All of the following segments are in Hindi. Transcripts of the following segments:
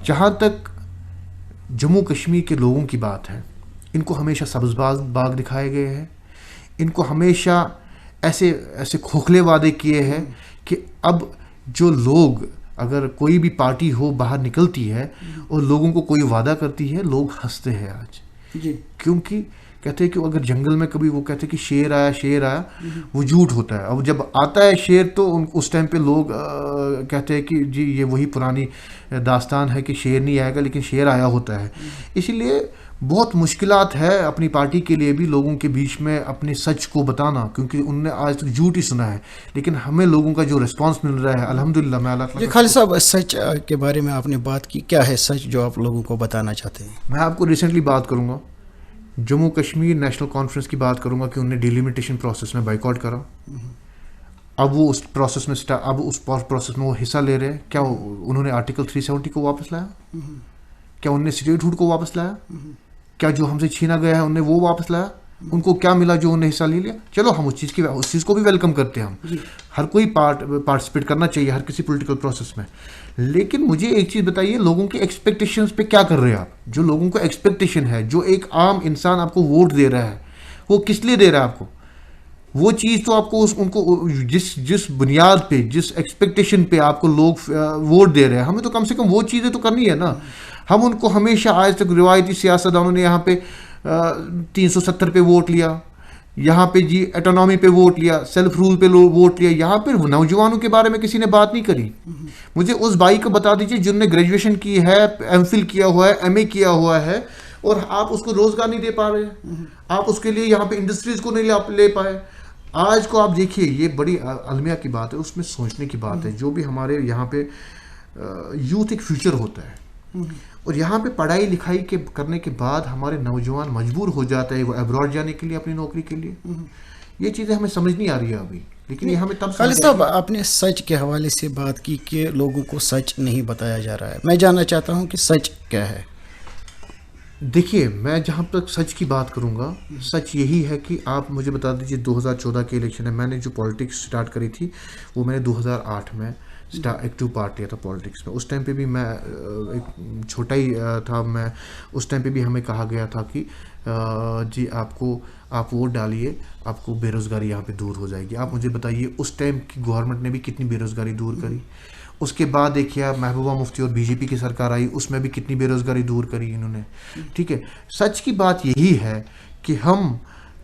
जहाँ तक जम्मू कश्मीर के लोगों की बात है, इनको हमेशा सब्ज़ बाग दिखाए गए हैं, इनको हमेशा ऐसे ऐसे खोखले वादे किए हैं कि अब जो लोग, अगर कोई भी पार्टी हो बाहर निकलती है और लोगों को कोई वादा करती है, लोग हंसते हैं आज जी। क्योंकि कहते हैं कि अगर जंगल में कभी वो कहते हैं कि शेर आया, वो झूठ होता है। अब जब आता है शेर तो उस टाइम पे लोग कहते हैं कि जी ये वही पुरानी दास्तान है कि शेर नहीं आएगा, लेकिन शेर आया होता है। इसीलिए बहुत मुश्किलात है अपनी पार्टी के लिए भी लोगों के बीच में अपने सच को बताना, क्योंकि उनने आज तक झूठ ही सुना है। लेकिन हमें लोगों का जो रिस्पांस मिल रहा है, अल्हम्दुलिल्लाह, मैं अल्लाह जी खालिद साहब, सच के बारे में आपने बात की, क्या है सच जो आप लोगों को बताना चाहते हैं? मैं आपको रिसेंटली बात करूंगा, जम्मू कश्मीर नेशनल कॉन्फ्रेंस की बात करूंगा कि उन्होंने डिलिमिटेशन प्रोसेस में बाइकआउट करा। अब वो उस प्रोसेस में वो हिस्सा ले रहे हैं। क्या उन्होंने आर्टिकल 370 को वापस लाया? क्या उन्होंने स्टेटहुड को वापस लाया? क्या जो हमसे छीना गया है उन्हें वो वापस लाया? उनको क्या मिला जो उन्हें हिस्सा ले लिया? चलो हम उस चीज़ को भी वेलकम करते हैं। हम हर कोई पार्टिसिपेट करना चाहिए हर किसी पॉलिटिकल प्रोसेस में। लेकिन मुझे एक चीज़ बताइए, लोगों की एक्सपेक्टेशंस पे क्या कर रहे हैं आप? जो लोगों को एक्सपेक्टेशन है, जो एक आम इंसान आपको वोट दे रहा है, वो किस लिए दे रहा है आपको? वो चीज़ तो आपको उनको जिस बुनियाद पे, जिस एक्सपेक्टेशन पे आपको लोग वोट दे रहे हैं, हमें तो कम से कम वो चीज़ें तो करनी है ना। हम उनको हमेशा आज तक रिवायती सियासतदानों ने यहाँ पे 370 पे वोट लिया, यहाँ पे जी एटोनॉमी पे वोट लिया, सेल्फ रूल पे वोट लिया, यहाँ पे नौजवानों के बारे में किसी ने बात नहीं करी। मुझे उस भाई को बता दीजिए जिनने ग्रेजुएशन की है, एमफिल किया हुआ है, एमए किया हुआ है, और आप उसको रोजगार नहीं दे पा रहे हैं, आप उसके लिए यहाँ पे इंडस्ट्रीज को नहीं ले पाए। आज को आप देखिए, ये बड़ी अलमिया की बात है, उसमें सोचने की बात है। जो भी हमारे यहाँ पे यूथ एक फ्यूचर होता है, और यहाँ पे पढ़ाई लिखाई के करने के बाद हमारे नौजवान मजबूर हो जाता है वो अब्रॉड जाने के लिए, अपनी नौकरी के लिए। ये चीज़ें हमें समझ नहीं आ रही है अभी, लेकिन ये हमें तब खालिद साहब, आपने सच के हवाले से बात की कि लोगों को सच नहीं बताया जा रहा है। मैं जानना चाहता हूँ कि सच क्या है? देखिए, मैं जहाँ तक सच की बात करूँगा, सच यही है कि आप मुझे बता दीजिए 2014 के इलेक्शन है, मैंने जो पॉलिटिक्स स्टार्ट करी थी वो मैंने 2008 में एक्टिव पार्ट लिया था पॉलिटिक्स में। उस टाइम पे भी मैं एक छोटा ही था। मैं उस टाइम पे भी हमें कहा गया था कि जी आप वोट डालिए, आपको बेरोज़गारी यहाँ पे दूर हो जाएगी। आप मुझे बताइए उस टाइम की गवर्नमेंट ने भी कितनी बेरोज़गारी दूर करी। उसके बाद देखिए आप, महबूबा मुफ्ती और बीजेपी की सरकार आई, उसमें भी कितनी बेरोज़गारी दूर करी इन्होंने। ठीक है, सच की बात यही है कि हम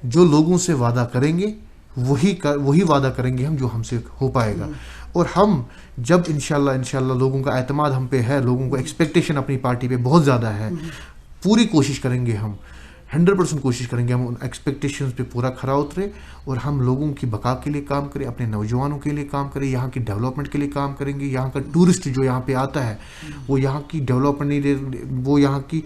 जो लोगों से वादा करेंगे वही वादा करेंगे हम, जो हमसे हो पाएगा। और हम जब इंशाल्लाह लोगों का एतमाद हम पे है, लोगों को एक्सपेक्टेशन अपनी पार्टी पे बहुत ज़्यादा है, पूरी कोशिश करेंगे हम, 100% कोशिश करेंगे हम उन एक्सपेक्टेशंस पे पूरा खरा उतरे, और हम लोगों की बका के लिए काम करें, अपने नौजवानों के लिए काम करें, यहाँ की डेवलपमेंट के लिए काम करेंगे। यहाँ का टूरिस्ट जो यहाँ पे आता है वो यहाँ की डेवलपमेंट नहीं, वो यहाँ की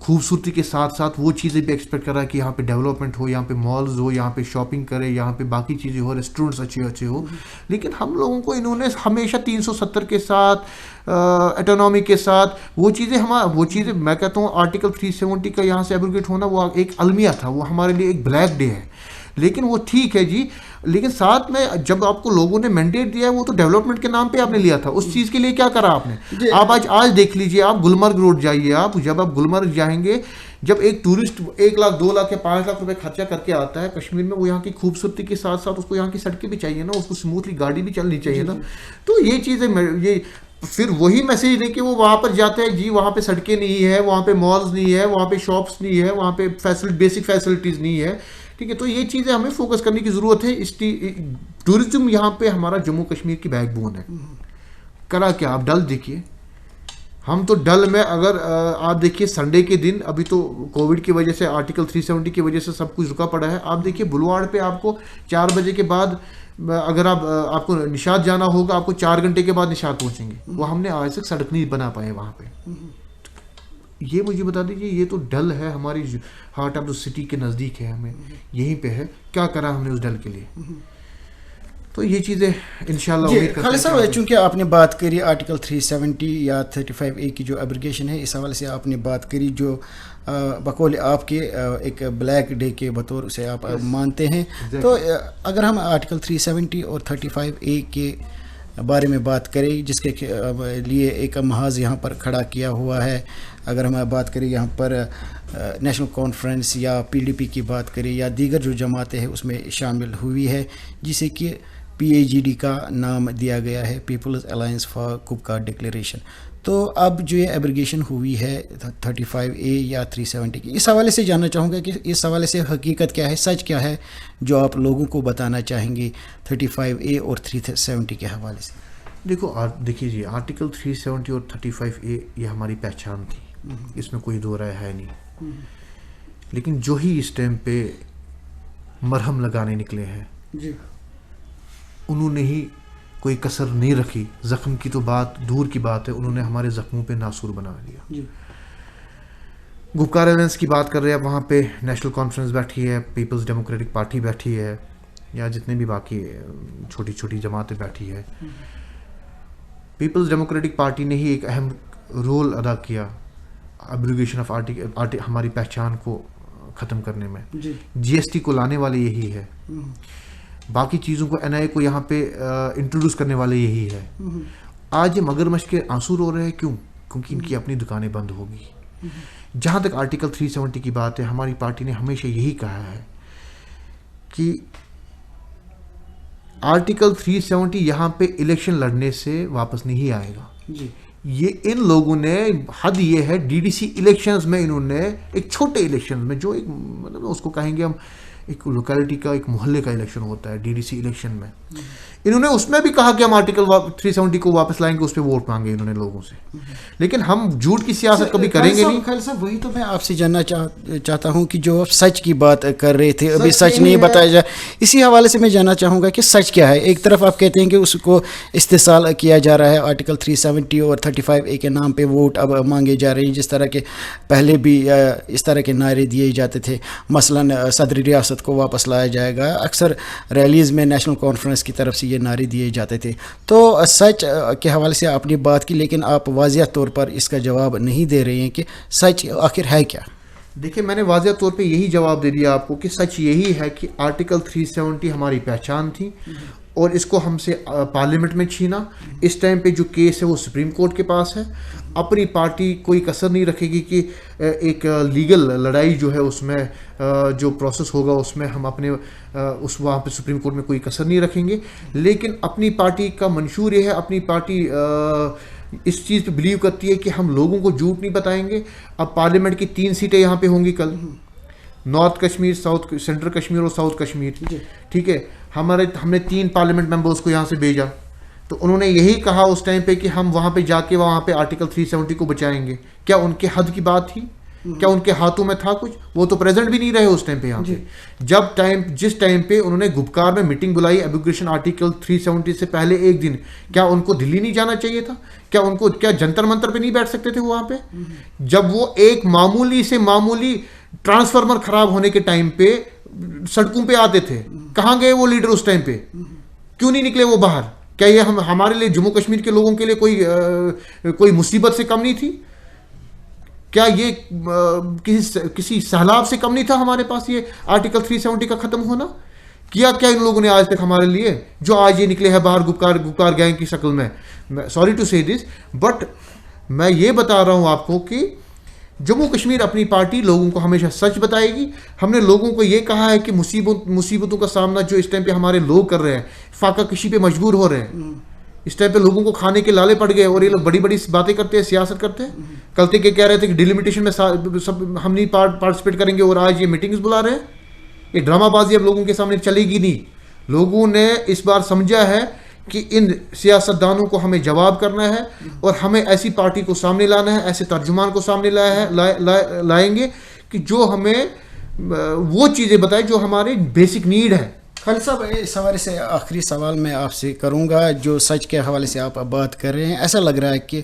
खूबसूरती के साथ साथ वो चीज़ें भी एक्सपेक्ट कर रहा है कि यहाँ पे डेवलपमेंट हो, यहाँ पे मॉल्स हो, यहाँ पे शॉपिंग करे, यहाँ पे बाकी चीज़ें हो, रेस्टोरेंट्स अच्छे हो। लेकिन हम लोगों को इन्होंने हमेशा 370 के साथ, एटोनॉमी के साथ, वो चीज़ें मैं कहता हूँ आर्टिकल 370 का यहाँ से एब्रोगेट होना वो एक अलमिया था, वो हमारे लिए एक ब्लैक डे है। लेकिन वो ठीक है जी, लेकिन साथ में जब आपको लोगों ने मैंडेट दिया है वो तो डेवलपमेंट के नाम पे आपने लिया था। उस चीज़ के लिए क्या करा आपने? आप आज देख लीजिए, आप गुलमर्ग रोड जाइए, जब आप गुलमर्ग जाएंगे, जब एक टूरिस्ट 1 लाख 2 लाख या 5 लाख रुपए खर्चा करके आता है कश्मीर में, वो यहाँ की खूबसूरती के साथ साथ उसको यहाँ की सड़कें भी चाहिए ना, उसको स्मूथली गाड़ी भी चलनी चाहिए ना। तो ये चीज़ें, ये फिर वही मैसेज लेके वो वहाँ पर जाते हैं जी, वहाँ पे सड़कें नहीं है, वहाँ पे मॉल्स नहीं है, वहाँ पे शॉप्स नहीं है, वहाँ पे बेसिक फैसिलिटीज़ नहीं है। ठीक है, तो ये चीज़ें हमें फोकस करने की ज़रूरत है। टूरिज्म यहाँ पे हमारा जम्मू कश्मीर की बैकबोन है। करा क्या, आप डल देखिए, हम तो डल में अगर आप देखिए संडे के दिन, अभी तो कोविड की वजह से, आर्टिकल 370 की वजह से सब कुछ रुका पड़ा है। आप देखिए बुलवाड़ पे आपको 4 बजे के बाद, अगर आपको निशात जाना होगा, आपको 4 घंटे के बाद निशात पहुंचेंगे। वो हमने आज तक सड़क नहीं बना पाए वहाँ पे। ये मुझे बता दीजिए, ये तो डल है, हमारी हार्ट ऑफ द सिटी के नज़दीक है, हमें यहीं पे है। क्या करा हमने उस डल के लिए? तो ये चीज़ें इंशाल्लाह। खालिद साहब, चूँकि आपने बात करी आर्टिकल 370 या 35A की जो एब्रिगेशन है, इस हवाले से आपने बात करी जो बकौल आपके एक ब्लैक डे के बतौर से आप मानते हैं। तो अगर हम आर्टिकल 370 और 35A के बारे में बात करें, जिसके लिए एक महाज यहाँ पर खड़ा किया हुआ है। अगर हम बात करें यहाँ पर नेशनल कॉन्फ्रेंस या PDP की बात करें या दीगर जो जमातें हैं उसमें शामिल हुई है, जिसे कि PAGD का नाम दिया गया है, पीपल्स अलायंस फॉर कुपका डिक्लेरेशन। तो अब जो ये एब्रिगेशन हुई है 35A या 370 की, इस हवाले से जानना चाहूँगा कि इस हवाले से हकीकत क्या है, सच क्या है, जो आप लोगों को बताना चाहेंगे 35A और 370 के हवाले से। देखिए जी, आर्टिकल 370 और 35A ये हमारी पहचान थी, इसमें कोई दो राय है नहीं। लेकिन जो ही इस टाइम पे मरहम लगाने निकले हैं जी, उन्होंने ही कोई कसर नहीं रखी। जख्म की तो बात दूर की बात है, उन्होंने हमारे जख्मों पे नासूर बना दिया। गुपकार अलायंस की बात कर रहे हैं, वहाँ पे नेशनल कॉन्फ्रेंस बैठी है, पीपल्स डेमोक्रेटिक पार्टी बैठी है, या जितने भी बाकी छोटी छोटी जमातें बैठी है। पीपल्स डेमोक्रेटिक पार्टी ने ही एक अहम रोल अदा किया एब्रिगेशन ऑफ आर्टिकल हमारी पहचान को ख़त्म करने में। GST को लाने वाले यही है, बाकी चीज़ों को NIA को यहाँ पे इंट्रोड्यूस करने वाले यही है। आज ये मगरमच्छ के आंसू रो रहे हैं, क्यों? क्योंकि इनकी अपनी दुकानें बंद होगी। जहाँ तक आर्टिकल 370 की बात है, हमारी पार्टी ने हमेशा यही कहा है कि आर्टिकल 370 यहाँ पे इलेक्शन लड़ने से वापस नहीं आएगा जी। ये इन लोगों ने हद ये है, DDC इलेक्शंस में इन्होंने एक छोटे इलेक्शन में, जो एक मतलब उसको कहेंगे हम एक लोकेलिटी का, एक मोहल्ले का इलेक्शन होता है DDC इलेक्शन में, इन्होंने उसमें भी कहा कि हम आर्टिकल 370 को वापस लाएंगे, उस पर वोट मांगे इन्होंने लोगों से। लेकिन हम झूठ की सियासत कभी करेंगे नहीं। खालिद साहब, वही तो मैं आपसे जानना चाहता हूं कि जो आप सच की बात कर रहे थे, अभी सच नहीं बताया जाए, इसी हवाले से मैं जानना चाहूँगा कि सच क्या है। एक तरफ आप कहते हैं कि उसको इस्तेसाल किया जा रहा है, आर्टिकल 370 और 35A के नाम पर वोट अब मांगे जा रहे हैं, जिस तरह के पहले भी इस तरह के नारे दिए जाते थे, मसलन सदरी रियासत को वापस लाया जाएगा। अक्सर रैलीज़ में नेशनल कॉन्फ्रेंस की तरफ से ये नारे दिए जाते थे। तो सच के हवाले से आपने बात की, लेकिन आप वाज़िया तौर पर इसका जवाब नहीं दे रहे हैं कि सच आखिर है क्या। देखिए, मैंने वाज़िया तौर पे यही जवाब दे दिया आपको कि सच यही है कि आर्टिकल 370 हमारी पहचान थी और इसको हमसे पार्लियामेंट में छीना। इस टाइम पे जो केस है वो सुप्रीम कोर्ट के पास है। अपनी पार्टी कोई कसर नहीं रखेगी कि एक लीगल लड़ाई जो है उसमें जो प्रोसेस होगा उसमें हम अपने उस वहाँ पे सुप्रीम कोर्ट में कोई कसर नहीं रखेंगे। लेकिन अपनी पार्टी का मंशूर ये है, अपनी पार्टी इस चीज़ पे बिलीव करती है कि हम लोगों को झूठ नहीं बताएंगे। अब पार्लियामेंट की 3 सीटें यहाँ पे होंगी कल, north Kashmir, south central Kashmir और साउथ कश्मीर, ठीक है। हमने 3 पार्लियामेंट मेंबर्स को यहाँ से भेजा, तो उन्होंने यही कहा उस टाइम पे कि हम वहाँ पे जाके वहाँ पे आर्टिकल 370 को बचाएंगे। क्या उनके हद की बात थी? क्या उनके हाथों में था कुछ? वो तो प्रेजेंट भी नहीं रहे उस टाइम पे यहाँ पे। जिस टाइम पे उन्होंने गुपकार में मीटिंग बुलाई एब्रिगेशन आर्टिकल 370 से पहले एक दिन, क्या उनको दिल्ली नहीं जाना चाहिए था? क्या जंतर मंतर पे नहीं बैठ सकते थे वहाँ पे? जब वो एक मामूली से मामूली ट्रांसफार्मर खराब होने के टाइम पे सड़कों पे आते थे, कहाँ गए वो लीडर उस टाइम पे? क्यों नहीं निकले वो बाहर? क्या ये हमारे लिए, जम्मू कश्मीर के लोगों के लिए कोई मुसीबत से कम नहीं थी? क्या ये किसी सैलाब से कम नहीं था हमारे पास ये आर्टिकल 370 का खत्म होना? किया क्या इन लोगों ने आज तक हमारे लिए, जो आज ये निकले हैं बाहर गुपकार गैंग की शक्ल में? सॉरी टू से दिस, बट मैं ये बता रहा हूं आपको कि जम्मू कश्मीर अपनी पार्टी लोगों को हमेशा सच बताएगी। हमने लोगों को ये कहा है कि मुसीबतों का सामना जो इस टाइम पे हमारे लोग कर रहे हैं, फाका कशी पे मजबूर हो रहे हैं, इस टाइम पे लोगों को खाने के लाले पड़ गए और ये लोग बड़ी बड़ी बातें करते हैं, सियासत करते हैं। कल तक ये कह रहे थे कि डिलिमिटेशन में सब हम नहीं पार्टिसिपेट करेंगे और आज ये मीटिंग्स बुला रहे हैं। ये ड्रामाबाजी अब लोगों के सामने चलेगी नहीं। लोगों ने इस बार समझा है कि इन सियासतदानों को हमें जवाब करना है और हमें ऐसी पार्टी को सामने लाना है, ऐसे तर्जुमान को सामने लाएंगे कि जो हमें वो चीज़ें बताए जो हमारे बेसिक नीड है। खालिद साहब, इस हवाले से आखिरी सवाल मैं आपसे करूंगा। जो सच के हवाले से आप बात कर रहे हैं, ऐसा लग रहा है कि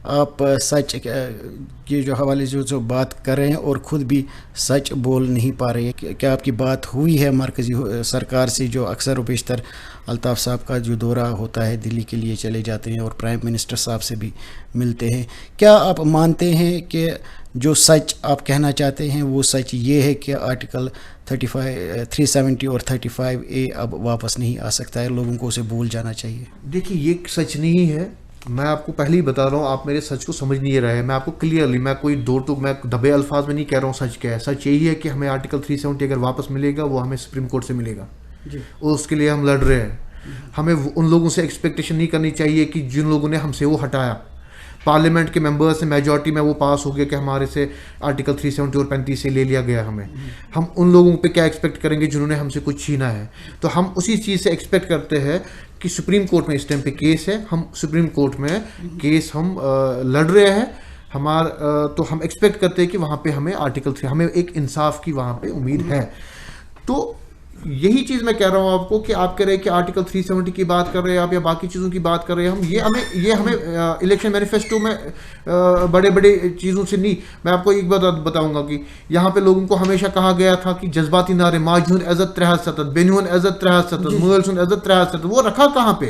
आप सच के जो हवाले जो बात कर रहे हैं और ख़ुद भी सच बोल नहीं पा रहे हैं। क्या आपकी बात हुई है मरकज़ी सरकार से, जो अक्सर बेशतर अल्ताफ़ साहब का जो दौरा होता है दिल्ली के लिए चले जाते हैं और प्राइम मिनिस्टर साहब से भी मिलते हैं? क्या आप मानते हैं कि जो सच आप कहना चाहते हैं वो सच ये है कि आर्टिकल 370 और 35A अब वापस नहीं आ सकता है, लोगों को उसे भूल जाना चाहिए? देखिए ये सच नहीं है, मैं आपको पहले ही बता रहा हूँ, आप मेरे सच को समझ नहीं रहे हैं। मैं आपको क्लियरली, मैं कोई दो टूक, मैं दबे अल्फाज में नहीं कह रहा हूँ सच क्या है। सच यही है कि हमें आर्टिकल 370 अगर वापस मिलेगा वो हमें सुप्रीम कोर्ट से मिलेगा जी। और उसके लिए हम लड़ रहे हैं। हमें उन लोगों से एक्सपेक्टेशन नहीं करनी चाहिए कि जिन लोगों ने हमसे वो हटाया, पार्लियामेंट के मेंबर्स से मेजॉरिटी में वो पास हो गया कि हमारे से आर्टिकल 370 और 35 से ले लिया गया हमें। हम उन लोगों पे क्या एक्सपेक्ट करेंगे जिन्होंने हमसे कुछ छीना है? तो हम उसी चीज़ से एक्सपेक्ट करते हैं कि सुप्रीम कोर्ट में इस टाइम पे केस है, हम सुप्रीम कोर्ट में केस हम लड़ रहे हैं तो हम एक्सपेक्ट करते हैं कि वहाँ पे हमें आर्टिकल 3, हमें एक इंसाफ की वहाँ पे उम्मीद है। तो यही चीज़ मैं कह रहा हूँ आपको कि आप कह रहे हैं कि आर्टिकल 370 की बात कर रहे हैं आप या बाकी चीज़ों की बात कर रहे हैं हम, ये हमें इलेक्शन मैनिफेस्टो में बड़े बड़े चीज़ों से नहीं। मैं आपको एक बात बताऊंगा कि यहाँ पे लोगों को हमेशा कहा गया था कि जज्बाती नारे माजून इज़्ज़त 63 बेनून इज़्ज़त 63 मुगलसुन इज़्ज़त 63, वो रखा कहाँ पे?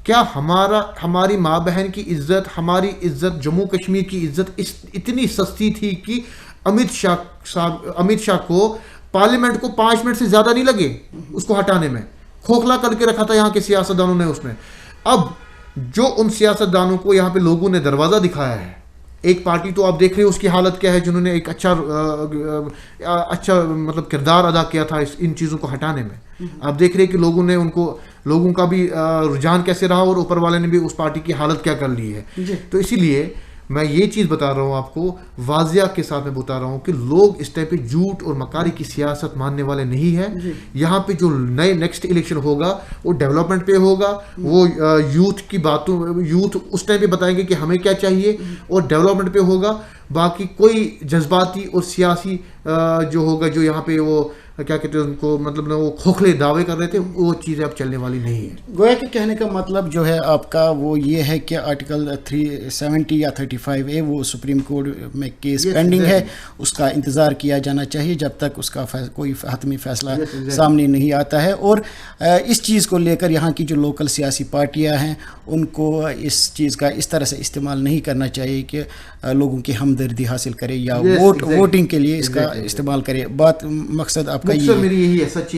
क्या हमारी माँ बहन की इज्जत, हमारी इज्जत, जम्मू कश्मीर की इज्जत इतनी सस्ती थी कि अमित शाह को पार्लियामेंट को 5 मिनट से ज्यादा नहीं लगे उसको हटाने में? खोखला करके रखा था यहाँ के सियासतदानों ने उसमें। अब जो उन सियासतदानों को यहाँ पे लोगों ने दरवाजा दिखाया है, एक पार्टी तो आप देख रहे हो उसकी हालत क्या है, जिन्होंने एक अच्छा मतलब किरदार अदा किया था इन चीज़ों को हटाने में। आप देख रहे हैं कि लोगों का भी रुझान कैसे रहा और ऊपर वाले ने भी उस पार्टी की हालत क्या कर ली है। तो इसीलिए मैं ये चीज़ बता रहा हूँ आपको, वाजिया के साथ मैं बता रहा हूँ कि लोग इस टाइप पे झूठ और मकारी की सियासत मानने वाले नहीं है। यहाँ पे जो नेक्स्ट इलेक्शन होगा वो डेवलपमेंट पे होगा, वो यूथ की बातों, यूथ उस टाइम पे बताएंगे कि हमें क्या चाहिए और डेवलपमेंट पे होगा। बाकी कोई जज्बाती और सियासी जो होगा, जो यहाँ पे वो क्या कहते हैं उनको, मतलब ना वो खोखले दावे कर रहे थे, वो चीज़ें अब चलने वाली नहीं है। गोया के कहने का मतलब जो है आपका वो ये है कि आर्टिकल 370 या 35A वो सुप्रीम कोर्ट में केस पेंडिंग है, उसका इंतज़ार किया जाना चाहिए जब तक उसका कोई हतमी फैसला सामने नहीं आता है। और इस चीज़ को लेकर यहाँ की जो लोकल सियासी पार्टियाँ हैं उनको इस चीज़ का इस तरह से इस्तेमाल नहीं करना चाहिए कि लोगों की हमदर्दी हासिल करे या वोटिंग के लिए इसका इस्तेमाल करे। बात मकसद आपका मेरी यही है सच्ची